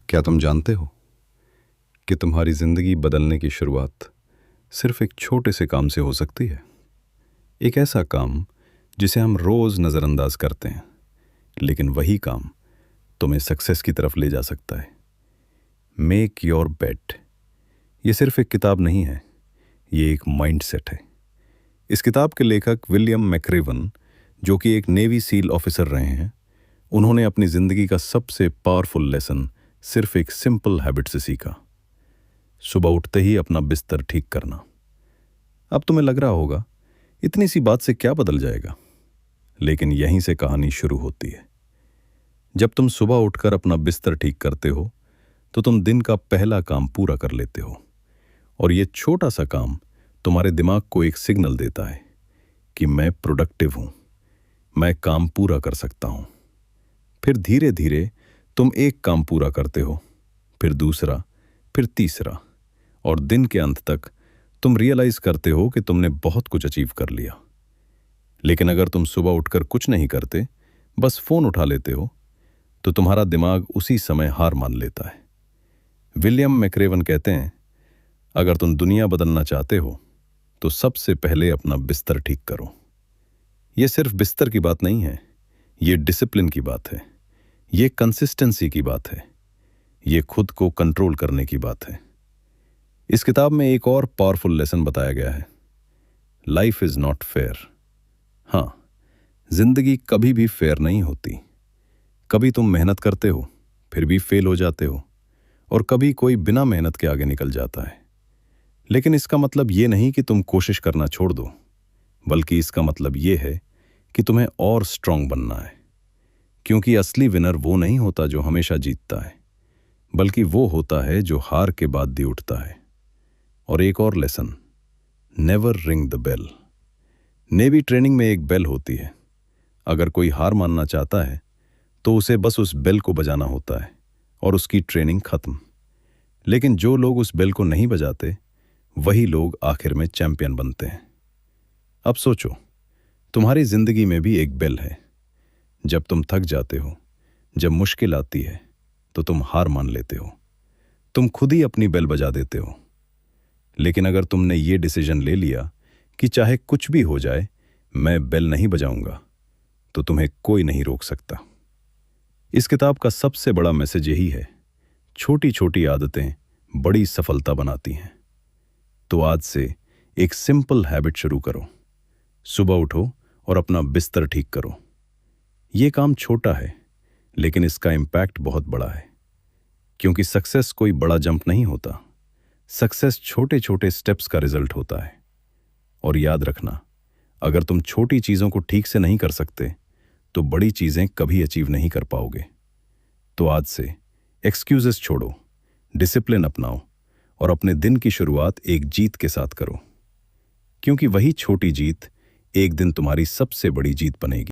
क्या तुम जानते हो कि तुम्हारी जिंदगी बदलने की शुरुआत सिर्फ एक छोटे से काम से हो सकती है। एक ऐसा काम जिसे हम रोज नजरअंदाज करते हैं, लेकिन वही काम तुम्हें सक्सेस की तरफ ले जा सकता है। मेक योर बेट ये सिर्फ एक किताब नहीं है, ये एक माइंडसेट है। इस किताब के लेखक विलियम मैक्रेवन, जो कि एक नेवी सील ऑफिसर रहे हैं, उन्होंने अपनी जिंदगी का सबसे पावरफुल लेसन सिर्फ एक सिंपल हैबिट से सीखा। सुबह उठते ही अपना बिस्तर ठीक करना। अब तुम्हें लग रहा होगा इतनी सी बात से क्या बदल जाएगा, लेकिन यहीं से कहानी शुरू होती है। जब तुम सुबह उठकर अपना बिस्तर ठीक करते हो तो तुम दिन का पहला काम पूरा कर लेते हो, और यह छोटा सा काम तुम्हारे दिमाग को एक सिग्नल देता है कि मैं प्रोडक्टिव हूं, मैं काम पूरा कर सकता हूं। फिर धीरे धीरे तुम एक काम पूरा करते हो, फिर दूसरा, फिर तीसरा, और दिन के अंत तक तुम रियलाइज करते हो कि तुमने बहुत कुछ अचीव कर लिया। लेकिन अगर तुम सुबह उठकर कुछ नहीं करते, बस फोन उठा लेते हो, तो तुम्हारा दिमाग उसी समय हार मान लेता है। विलियम मैक्रेवन कहते हैं, अगर तुम दुनिया बदलना चाहते हो तो सबसे पहले अपना बिस्तर ठीक करो। यह सिर्फ बिस्तर की बात नहीं है, यह डिसिप्लिन की बात है, यह कंसिस्टेंसी की बात है, यह खुद को कंट्रोल करने की बात है। इस किताब में एक और पावरफुल लेसन बताया गया है, लाइफ इज नॉट फेयर। हां, जिंदगी कभी भी फेयर नहीं होती। कभी तुम मेहनत करते हो फिर भी फेल हो जाते हो, और कभी कोई बिना मेहनत के आगे निकल जाता है। लेकिन इसका मतलब यह नहीं कि तुम कोशिश करना छोड़ दो, बल्कि इसका मतलब यह है कि तुम्हें और स्ट्रांग बनना है। क्योंकि असली विनर वो नहीं होता जो हमेशा जीतता है, बल्कि वो होता है जो हार के बाद भी उठता है। और एक और lesson, never ring the bell. Navy training में एक बेल होती है। अगर कोई हार मानना चाहता है तो उसे बस उस बेल को बजाना होता है और उसकी ट्रेनिंग खत्म। लेकिन जो लोग उस बेल को नहीं बजाते, वही लोग आखिर में चैंपियन बनते हैं। अब सोचो, तुम्हारी जिंदगी में भी एक बेल है। जब तुम थक जाते हो, जब मुश्किल आती है, तो तुम हार मान लेते हो, तुम खुद ही अपनी बेल बजा देते हो। लेकिन अगर तुमने ये डिसीजन ले लिया कि चाहे कुछ भी हो जाए, मैं बेल नहीं बजाऊंगा, तो तुम्हें कोई नहीं रोक सकता। इस किताब का सबसे बड़ा मैसेज यही है, छोटी छोटी आदतें बड़ी सफलता बनाती हैं। तो आज से एक सिंपल हैबिट शुरू करो। सुबह उठो और अपना बिस्तर ठीक करो। यह काम छोटा है, लेकिन इसका इंपैक्ट बहुत बड़ा है। क्योंकि सक्सेस कोई बड़ा जंप नहीं होता, सक्सेस छोटे छोटे स्टेप्स का रिजल्ट होता है। और याद रखना, अगर तुम छोटी चीजों को ठीक से नहीं कर सकते, तो बड़ी चीजें कभी अचीव नहीं कर पाओगे। तो आज से एक्सक्यूजेस छोड़ो, डिसिप्लिन अपनाओ, और अपने दिन की शुरुआत एक जीत के साथ करो। क्योंकि वही छोटी जीत एक दिन तुम्हारी सबसे बड़ी जीत बनेगी।